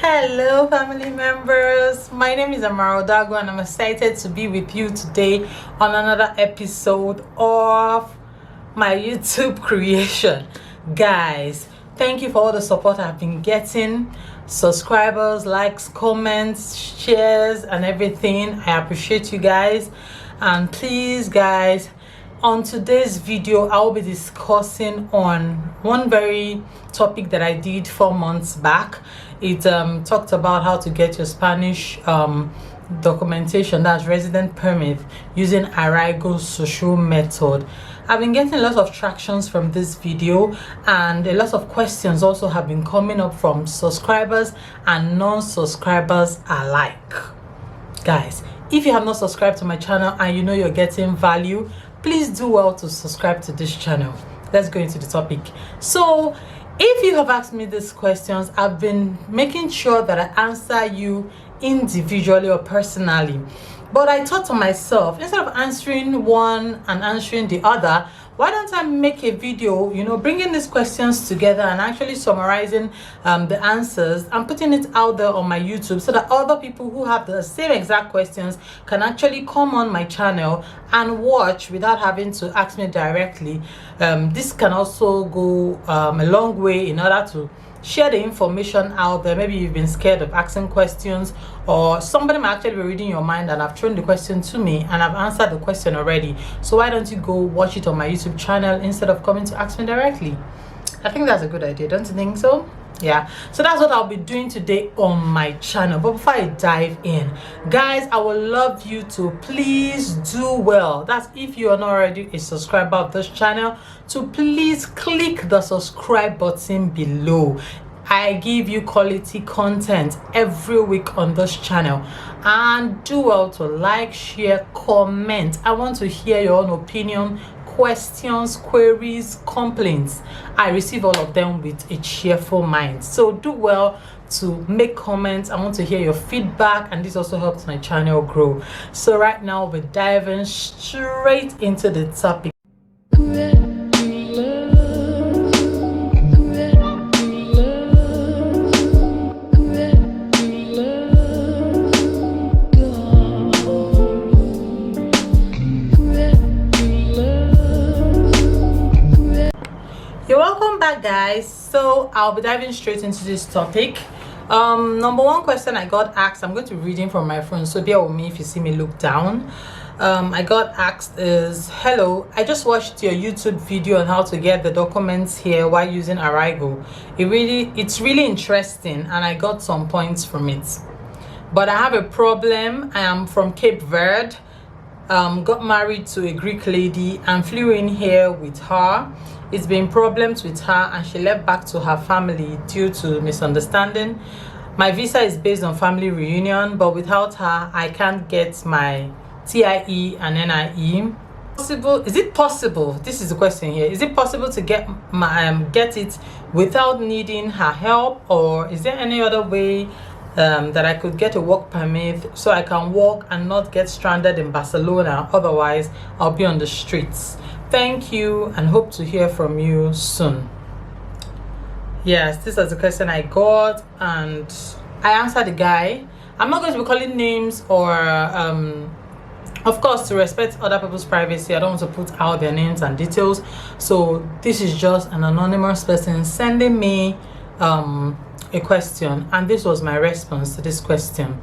Hello family members, my name is Arraigo and I'm excited to be with you today on another episode of my YouTube creation. Guys, thank you for all the support I've been getting, subscribers, likes, comments, shares and everything. I appreciate you guys. And please guys, on today's video I will be discussing on one very topic that I did 4 months back. It talked about how to get your Spanish documentation, that's resident permit, using Arraigo social method. I've been getting a lot of tractions from this video, and a lot of questions also have been coming up from subscribers and non-subscribers alike. Guys, if you have not subscribed to my channel and you know you're getting value, please do well to subscribe to this channel. Let's go into the topic. So if you have asked me these questions, I've been making sure that I answer you individually or personally. But I thought to myself, instead of answering one and answering the other, why don't I make a video, bringing these questions together and actually summarizing the answers and putting it out there on my YouTube, so that other people who have the same exact questions can actually come on my channel and watch without having to ask me directly. This can also go a long way in order to share the information out there. Maybe you've been scared of asking questions, or somebody might actually be reading your mind and have thrown the question to me and I've answered the question already. So why don't you go watch it on my YouTube channel instead of coming to ask me directly? I think that's a good idea, don't you think so? Yeah, so that's what I'll be doing today on my channel. But before I dive in, guys, I would love you to please do well, that's if you are not already a subscriber of this channel, to please click the subscribe button below. I give you quality content every week on this channel, and do well to like, share, comment. I want to hear your own opinion, questions, queries, complaints. I receive all of them with a cheerful mind. So do well to make comments. I want to hear your feedback, and this also helps my channel grow. So right now we're diving straight into the topic. You're welcome back, guys. So I'll be diving straight into this topic. Number one question I got asked, I'm going to be reading from my phone, so bear with me if you see me look down. I got asked is, hello, I just watched your YouTube video on how to get the documents here while using Arraigo. It's really interesting and I got some points from it, but I have a problem. I am from Cape Verde, got married to a Greek lady and flew in here with her. It's been problems with her and she left back to her family due to misunderstanding. My visa is based on family reunion, but without her I can't get my TIE and NIE. Is it possible, this is the question here, is it possible to get it without needing her help, or is there any other way that I could get a work permit so I can work and not get stranded in Barcelona? Otherwise I'll be on the streets. Thank you and hope to hear from you soon. Yes, this is the question I got and I answered the guy. I'm not going to be calling names, or of course, to respect other people's privacy, I don't want to put out their names and details. So this is just an anonymous person sending me a question, and this was my response to this question.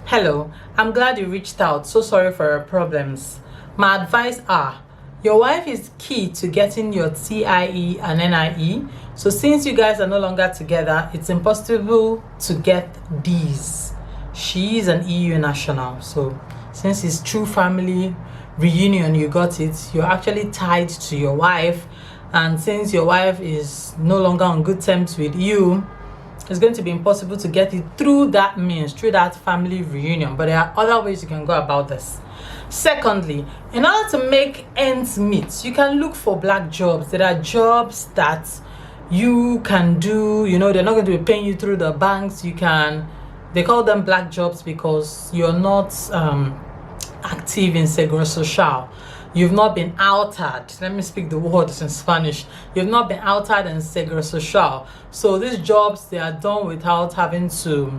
Hello, I'm glad you reached out. So sorry for your problems. My advice are, your wife is key to getting your TIE and NIE. So since you guys are no longer together, it's impossible to get these. She is an EU national. So since it's true family reunion, you got it. You're actually tied to your wife. And since your wife is no longer on good terms with you, it's going to be impossible to get it through that means, through that family reunion. But there are other ways you can go about this. Secondly, in order to make ends meet, you can look for black jobs. There are jobs that you can do, they're not going to be paying you through the banks. They call them black jobs because you're not active in Seguro Social. you've not been outed. Let me speak the words in Spanish. You've not been outed in segre social. So these jobs, they are done without having to,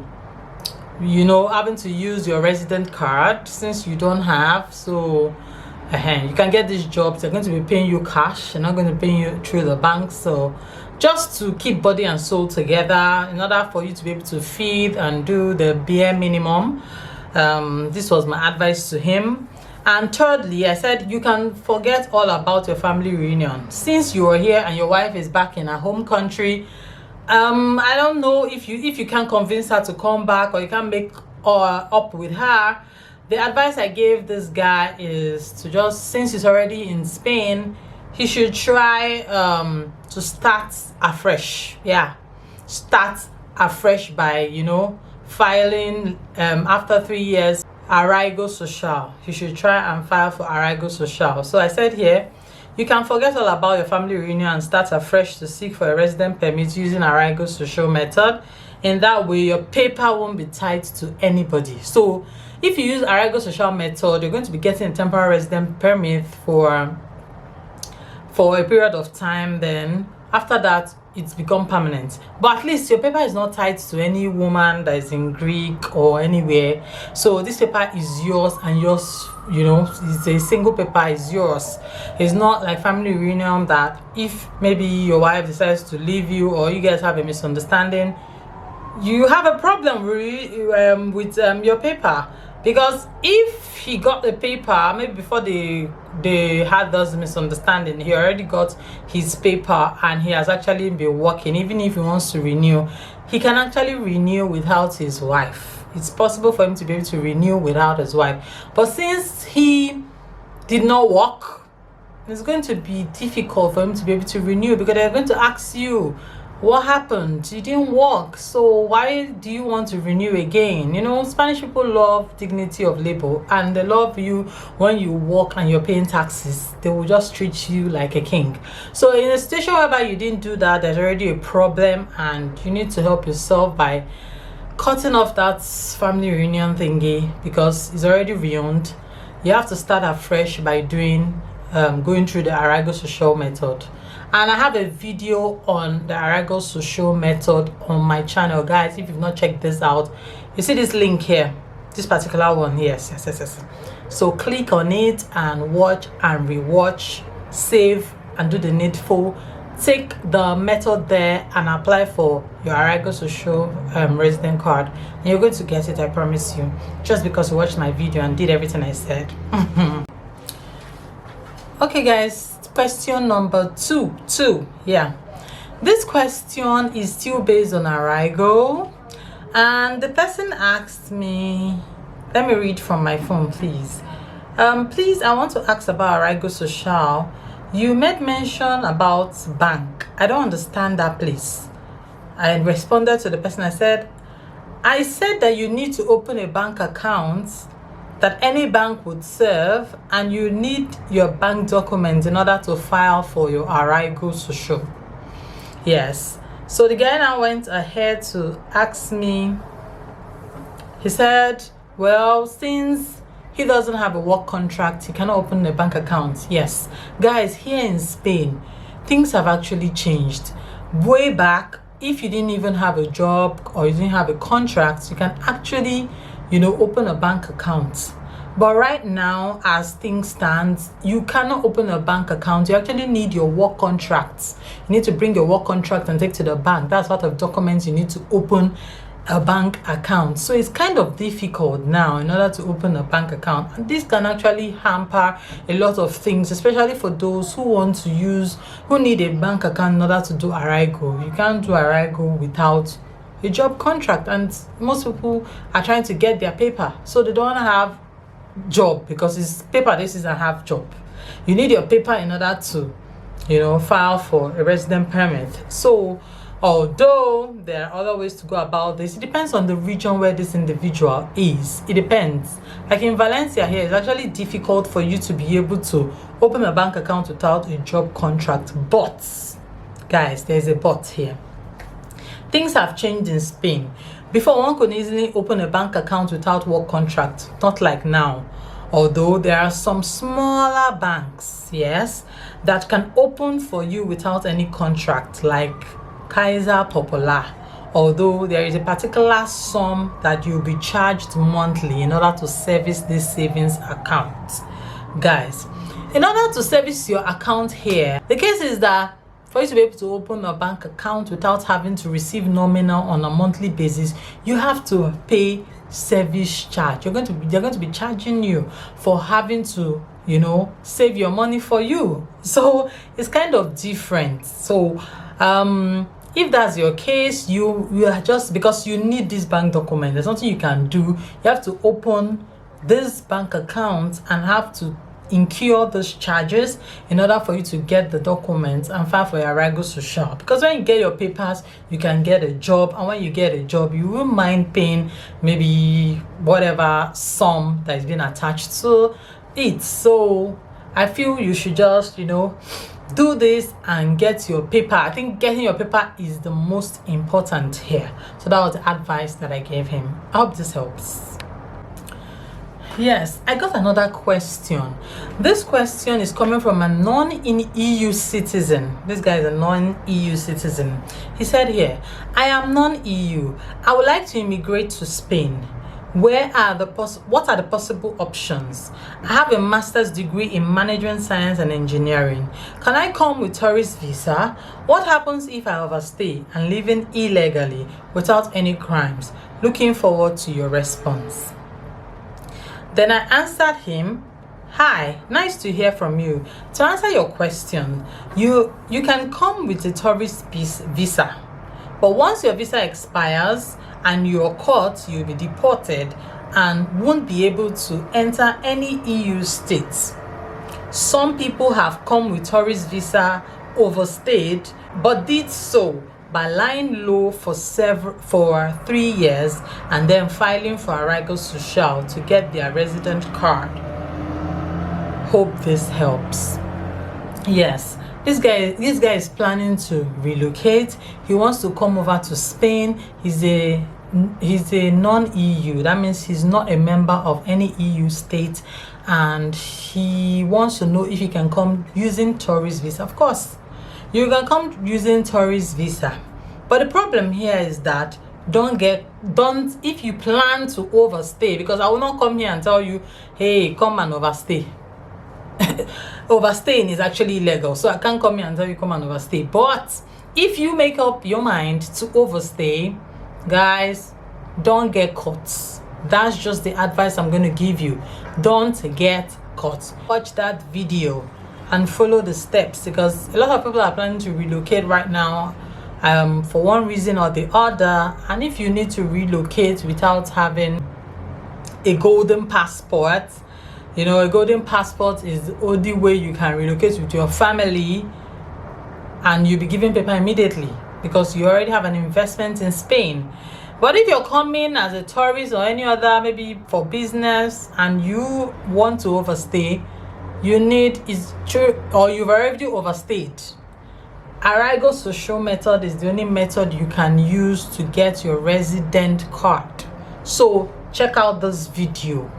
having to use your resident card, since you don't have. So you can get these jobs. They're going to be paying you cash. They're not going to pay you through the bank. So just to keep body and soul together, in order for you to be able to feed and do the bare minimum. This was my advice to him. And thirdly, I said you can forget all about your family reunion. Since you are here and your wife is back in her home country, I don't know if you can convince her to come back, or you can make up with her. The advice I gave this guy is to just, since he's already in Spain, he should try to start afresh. Start afresh by filing after 3 years Arraigo social. You should try and file for Arraigo social. So I said here, you can forget all about your family reunion and start afresh to seek for a resident permit using Arraigo social method. In that way, your paper won't be tied to anybody. So if you use Arraigo social method, you're going to be getting a temporary resident permit for a period of time. Then after that, it's become permanent, but at least your paper is not tied to any woman that is in Greek or anywhere. So this paper is yours, and yours, it's a single paper, is yours. It's not like family reunion that if maybe your wife decides to leave you, or you guys have a misunderstanding, you have a problem with your paper. Because if he got the paper, maybe before they had those misunderstanding, he already got his paper and he has actually been working. Even if he wants to renew, he can actually renew without his wife. It's possible for him to be able to renew without his wife. But since he did not work, it's going to be difficult for him to be able to renew, because they're going to ask you, what happened? You didn't work, so why do you want to renew again? Spanish people love dignity of labor, and they love you when you work and you're paying taxes. They will just treat you like a king. So in a situation whereby you didn't do that, there's already a problem, and you need to help yourself by cutting off that family reunion thingy, because it's already ruined. You have to start afresh by going through the Arraigo social method. And I have a video on the Arraigo social method on my channel, guys. If you've not checked this out, you see this link here, this particular one. Yes. So click on it and watch and rewatch, save and do the needful. Take the method there and apply for your Arraigo social resident card, and you're going to get it, I promise you, just because you watched my video and did everything I said. Okay, guys. Question number two. This question is still based on Arraigo, and the person asked me, let me read from my phone, please. Please, I want to ask about Arraigo social. You made mention about bank. I don't understand that, please. I responded to the person. I said that you need to open a bank account that any bank would serve, and you need your bank documents in order to file for your Arraigo social. Yes. So the guy now went ahead to ask me. He said, well, since he doesn't have a work contract, he cannot open a bank account. Yes, guys, here in Spain, things have actually changed. Way back, if you didn't even have a job or you didn't have a contract, you can actually open a bank account. But right now, as things stand, you cannot open a bank account. You actually need your work contracts. You need to bring your work contract and take to the bank. That's what of documents you need to open a bank account. So it's kind of difficult now in order to open a bank account, and this can actually hamper a lot of things, especially for those who need a bank account in order to do Arraigo. You can't do Arraigo without a job contract, and most people are trying to get their paper, so they don't have job because it's paper. This is a half job. You need your paper in order to file for a resident permit. So although there are other ways to go about this, it depends on the region where this individual is. It depends. Like in Valencia here, it's actually difficult for you to be able to open a bank account without a job contract. But guys, there's a but here. Things have changed in Spain. Before, one could easily open a bank account without work contract, not like now. Although there are some smaller banks, yes, that can open for you without any contract, like Kaiser Popular. Although there is a particular sum that you'll be charged monthly in order to service this savings account. Guys, in order to service your account here, the case is that for you to be able to open a bank account without having to receive nominal on a monthly basis, you have to pay service charge. They're going to be charging you for having to, save your money for you. So it's kind of different. So if that's your case, you are just, because you need this bank document, there's nothing you can do. You have to open this bank account and have to incur those charges in order for you to get the documents and file for your Arraigo social. Because when you get your papers, you can get a job, and when you get a job, you won't mind paying maybe whatever sum that is being attached to it. So I feel you should just do this and get your paper. I think getting your paper is the most important here. So that was the advice that I gave him. I hope this helps. Yes, I got another question. This question is coming from a non-EU citizen. This guy is a non-EU citizen. He said here, I am non-EU. I would like to immigrate to Spain. What are the possible options? I have a master's degree in management science and engineering. Can I come with tourist visa? What happens if I overstay and live in illegally without any crimes? Looking forward to your response. Then I answered him, hi, nice to hear from you. To answer your question, you can come with a tourist visa. But once your visa expires and you're caught, you'll be deported and won't be able to enter any EU states. Some people have come with tourist visa, overstayed, but did so by lying low for 3 years and then filing for Arraigo Social to get their resident card. Hope this helps. Yes, this guy is planning to relocate. He wants to come over to Spain. He's a non-EU. That means he's not a member of any EU state, and he wants to know if he can come using tourist visa. Of course, you can come using tourist visa, but the problem here is that if you plan to overstay, because I will not come here and tell you, hey, come and overstay. Overstaying is actually illegal, so I can't come here and tell you come and overstay. But if you make up your mind to overstay, guys, don't get caught. That's just the advice I'm going to give you. Don't get caught. Watch that video and follow the steps, because a lot of people are planning to relocate right now for one reason or the other. And if you need to relocate without having a golden passport, a golden passport is the only way you can relocate with your family, and you'll be given paper immediately because you already have an investment in Spain. But if you're coming as a tourist or any other, maybe for business, and you want to overstay, or you've already overstayed, Arraigo social method is the only method you can use to get your resident card. So check out this video.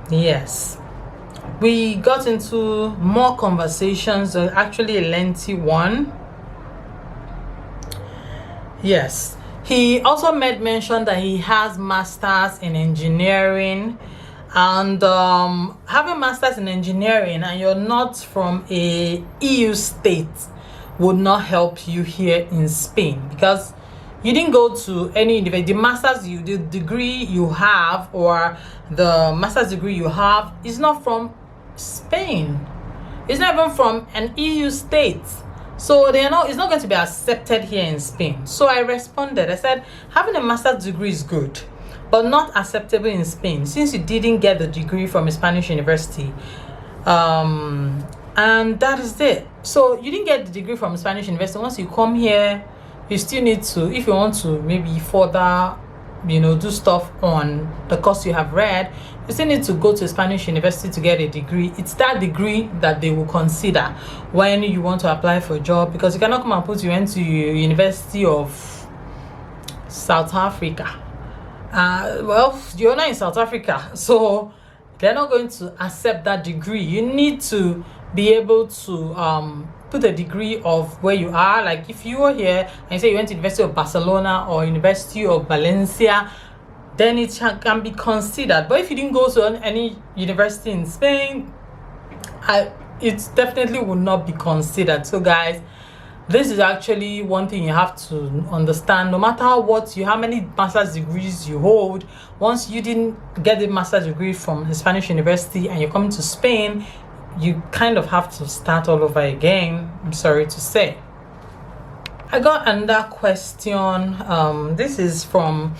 Yes, we got into more conversations, actually a lengthy one. Yes, he also made mention that he has masters in engineering, and having masters in engineering and you're not from a EU state would not help you here in Spain, because you didn't go to any university. The degree you have, or the master's degree you have, is not from Spain. It's not even from an EU state. So it's not going to be accepted here in Spain. So I responded. I said, having a master's degree is good, but not acceptable in Spain, since you didn't get the degree from a Spanish university. And that is it. So you didn't get the degree from a Spanish university. Once you come here, you still need to, if you want to maybe further, do stuff on the course you have read, you still need to go to a Spanish university to get a degree. It's that degree that they will consider when you want to apply for a job, because you cannot come and put you went to University of South Africa. Well, you're not in South Africa, so they're not going to accept that degree. You need to be able to put a degree of where you are. Like if you are here and you say you went to University of Barcelona or University of Valencia, then it can be considered. But if you didn't go to any university in Spain, it definitely would not be considered. So guys, this is actually one thing you have to understand. No matter how many master's degrees you hold, once you didn't get the master's degree from a Spanish university and you're coming to Spain, you kind of have to start all over again, I'm sorry to say. I got another question. This is from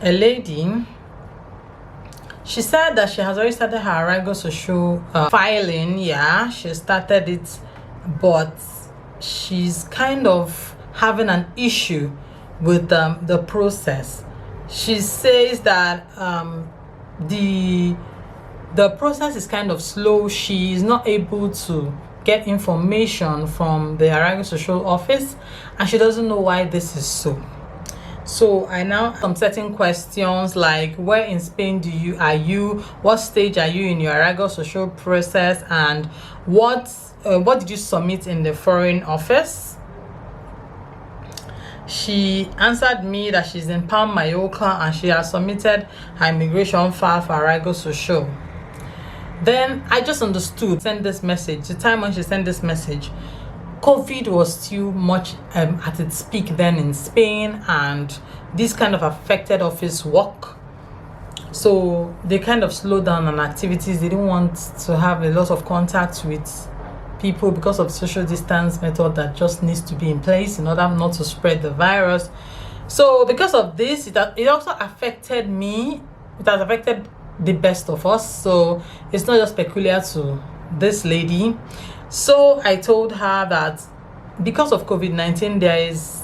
a lady. She said that she has already started her Arraigo social filing. Yeah, she started it, but she's kind of having an issue with the process. She says that the process is kind of slow. She is not able to get information from the Arraigo social office, and she doesn't know why this is so. So I now some certain questions like, where in Spain are you? What stage are you in your Arraigo social process? And what did you submit in the foreign office? She answered me that she's in Palm Mallorca and she has submitted her immigration file for Arraigo social. Then I just understood, send this message. The time when she sent this message, COVID was still much at its peak then in Spain, and this kind of affected office work. So they kind of slowed down on activities. They didn't want to have a lot of contact with people because of social distance method that just needs to be in place in order not to spread the virus. So because of this, it also affected me. It has affected the best of us. So it's not just peculiar to this lady. So I told her that because of COVID-19,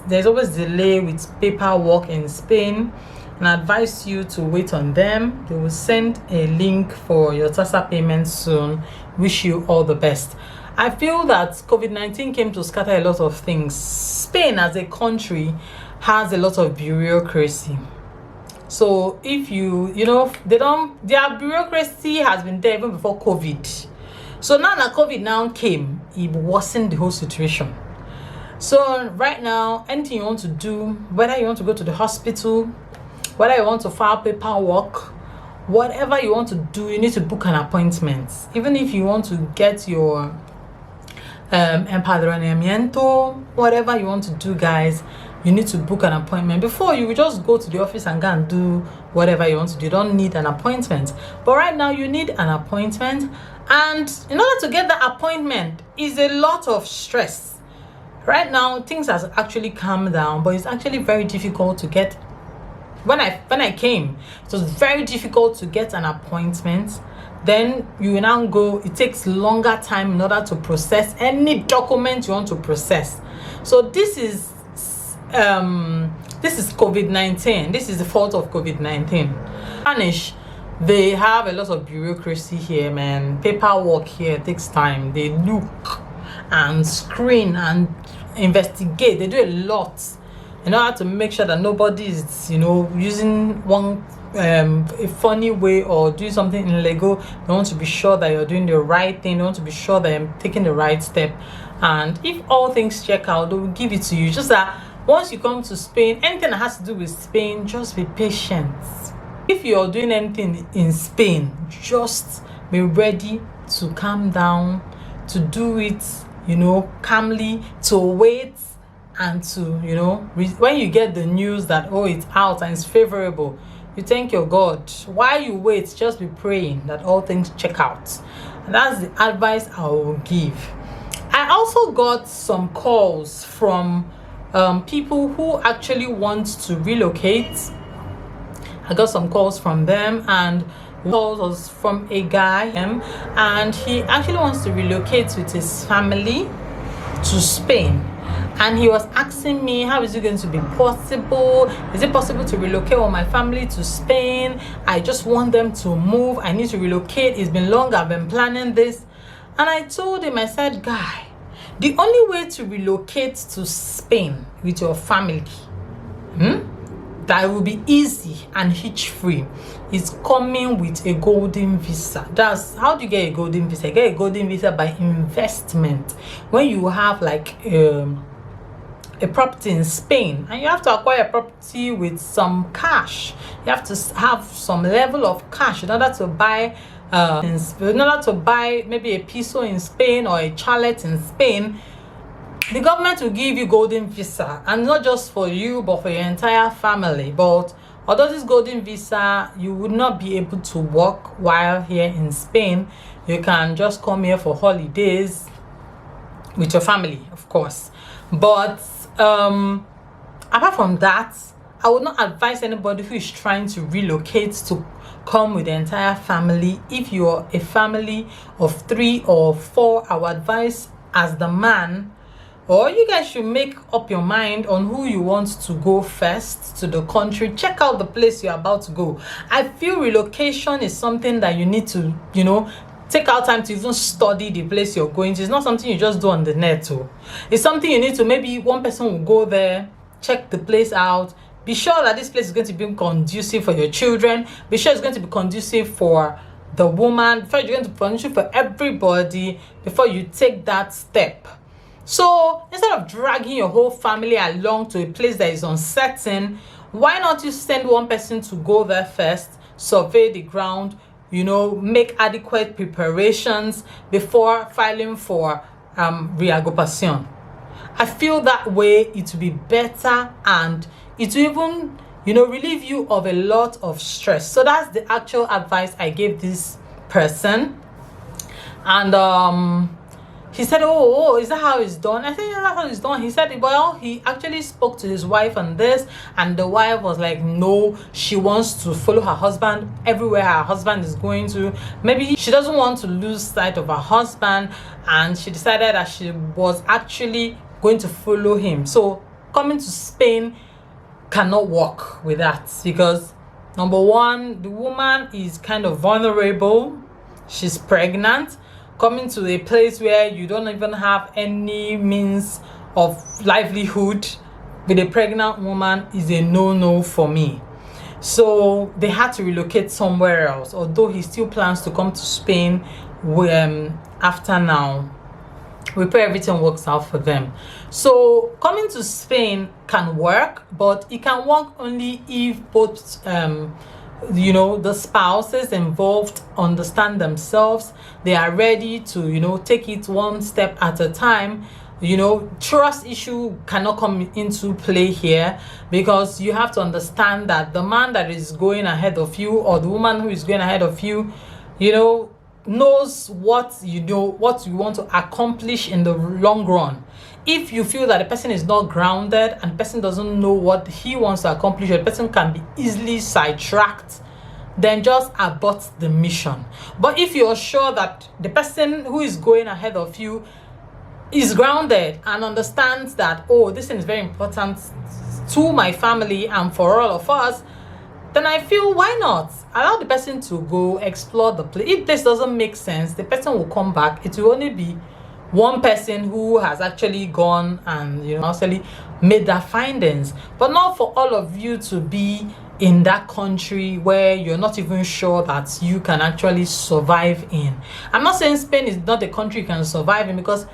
there's always delay with paperwork in Spain, and I advise you to wait on them. They will send a link for your TASA payment soon. Wish you all the best. I feel that COVID-19 came to scatter a lot of things. Spain as a country has a lot of bureaucracy. So if their bureaucracy has been there even before COVID. So now that COVID now came, it worsened the whole situation. So right now, anything you want to do, whether you want to go to the hospital, whether you want to file paperwork, whatever you want to do, you need to book an appointment. Even if you want to get your empadronamiento, whatever you want to do, guys, you need to book an appointment. Before, you will just go to the office and go and do whatever you want to do. You don't need an appointment. But right now, you need an appointment. And in order to get the appointment is a lot of stress. Right now, things has actually calmed down, but it's actually very difficult to get. When I came, it was very difficult to get an appointment. Then you now go, it takes longer time in order to process any document you want to process. So this is COVID-19. This is the fault of COVID-19. Spanish, they have a lot of bureaucracy here, man. Paperwork here takes time. They look and screen and investigate. They do a lot in order to make sure that nobody is, using one a funny way or do something illegal. They want to be sure that you're doing the right thing. They want to be sure that you're taking the right step. And if all things check out, they will give it to you. Just that once you come to Spain, anything that has to do with Spain, just be patient. If you're doing anything in Spain, just be ready to calm down, to do it, calmly, to wait, and to, when you get the news that, it's out and it's favorable, you thank your God. While you wait, just be praying that all things check out. And that's the advice I will give. I also got some calls from people who actually want to relocate. I got some calls from them, and calls was from a guy, and he actually wants to relocate with his family to Spain. And he was asking me, how is it going to be possible? Is it possible to relocate with my family to Spain? I just want them to move. I need to relocate. It's been long. I've been planning this. And I told him, I said, guy, the only way to relocate to Spain with your family that will be easy and hitch free is coming with a golden visa. That's how do you get a golden visa? You get a golden visa by investment. When you have like a property in Spain and you have to acquire a property with some cash, you have to have some level of cash in order to buy maybe a piso in Spain or a chalet in Spain. The government will give you golden visa, and not just for you but for your entire family. But although this golden visa, you would not be able to work while here in Spain. You can just come here for holidays with your family, of course. But apart from that, I would not advise anybody who is trying to relocate to come with the entire family. If you're a family of 3 or 4, I would advise, as the man, or you guys should make up your mind on who you want to go first to the country. Check out the place you're about to go. I feel relocation is something that you need to, take out time to even study the place you're going to. It's not something you just do on the net too. It's something you need to, maybe one person will go there, check the place out, be sure that this place is going to be conducive for your children, be sure it's going to be conducive for the woman, before you're going to be conducive for everybody before you take that step. So instead of dragging your whole family along to a place that is uncertain, why not you send one person to go there first, survey the ground, make adequate preparations before filing for relocation. I feel that way it will be better, and it will even, relieve you of a lot of stress. So that's the actual advice I gave this person. And he said, oh, is that how it's done? I said, yeah, that's how it's done. He said, well, he actually spoke to his wife on this, and the wife was like, no, she wants to follow her husband everywhere her husband is going to. Maybe she doesn't want to lose sight of her husband, and she decided that she was actually going to follow him. So coming to Spain cannot work with that, because number one, the woman is kind of vulnerable. She's pregnant. Coming to a place where you don't even have any means of livelihood with a pregnant woman is a no-no for me. So they had to relocate somewhere else, although he still plans to come to Spain after now. We pray everything works out for them. So coming to Spain can work, but it can work only if both the spouses involved understand themselves. They are ready to take it one step at a time. Trust issue cannot come into play here, because you have to understand that the man that is going ahead of you, or the woman who is going ahead of you, knows what what you want to accomplish in the long run. If you feel that the person is not grounded and the person doesn't know what he wants to accomplish, the person can be easily sidetracked, then just abort the mission. But if you're sure that the person who is going ahead of you is grounded and understands that, oh, this thing is very important to my family and for all of us, then I feel, why not allow the person to go explore the place. If this doesn't make sense, the person will come back. It will only be one person who has actually gone and actually made their findings, but not for all of you to be in that country where you're not even sure that you can actually survive in. I'm not saying Spain is not a country you can survive in, because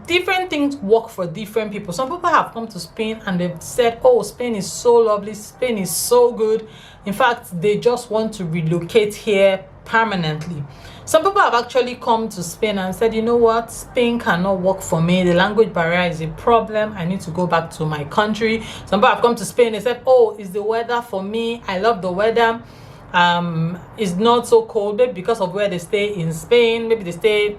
different things work for different people. Some people have come to Spain and they've said, oh, Spain is so lovely, Spain is so good. In fact, they just want to relocate here permanently. Some people have actually come to Spain and said, you know what, Spain cannot work for me. The language barrier is a problem. I need to go back to my country. Some people have come to Spain and said, oh, is the weather for me? I love the weather. It's not so cold, maybe because of where they stay in Spain. Maybe they stay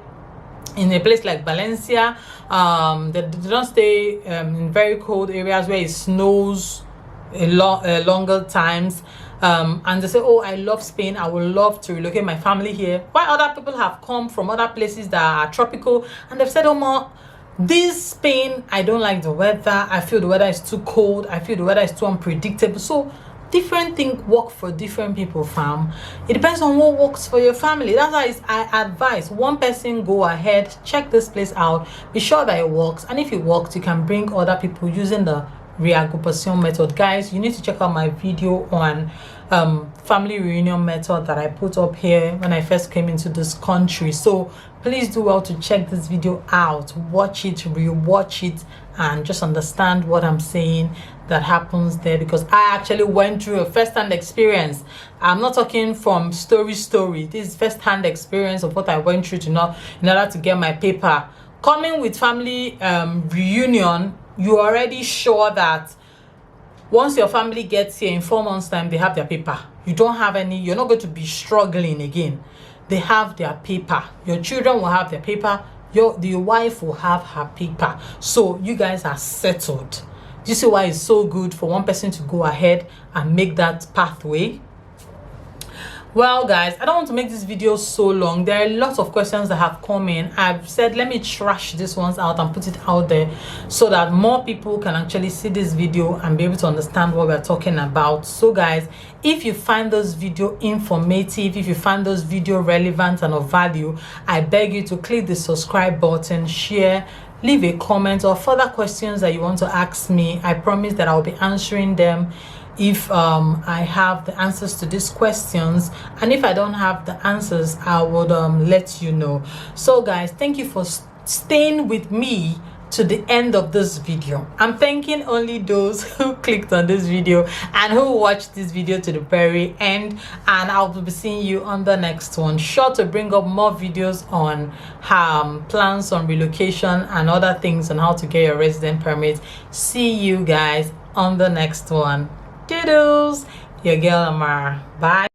in a place like Valencia. They don't stay in very cold areas where it snows longer times. And they say, oh, I love Spain, I would love to relocate my family here. While other people have come from other places that are tropical and they've said, oh, Ma, this Spain, I don't like the weather. I feel the weather is too cold. I feel the weather is too unpredictable. So different things work for different people, fam. It depends on what works for your family. That's why I advise one person, go ahead, check this place out, be sure that it works, and if it works, you can bring other people using the relocation method. Guys, you need to check out my video on family reunion method that I put up here when I first came into this country. So please do well to check this video out, watch it, rewatch it, and just understand what I'm saying that happens there, because I actually went through a first-hand experience. I'm not talking from story. This is first-hand experience of what I went through in order to get my paper. Coming with family reunion, you're already sure that once your family gets here in 4 months' time, they have their paper. You don't have any, you're not going to be struggling again. They have their paper. Your children will have their paper. Your wife will have her paper. So you guys are settled. Do you see why it's so good for one person to go ahead and make that pathway? Well, guys, I don't want to make this video so long. There are lots of questions that have come in. I've said let me trash these ones out and put it out there so that more people can actually see this video and be able to understand what we're talking about. So guys, if you find this video informative, if you find this video relevant and of value, I beg you to click the subscribe button, share, leave a comment, or further questions that you want to ask me. I promise that I'll be answering them if I have the answers to these questions, and if I don't have the answers, I would let you know. So guys, thank you for staying with me to the end of this video. I'm thanking only those who clicked on this video and who watched this video to the very end, and I'll be seeing you on the next one. Sure to bring up more videos on plans on relocation and other things on how to get your resident permit. See you guys on the next one. Doodles, your girl Amara. Bye.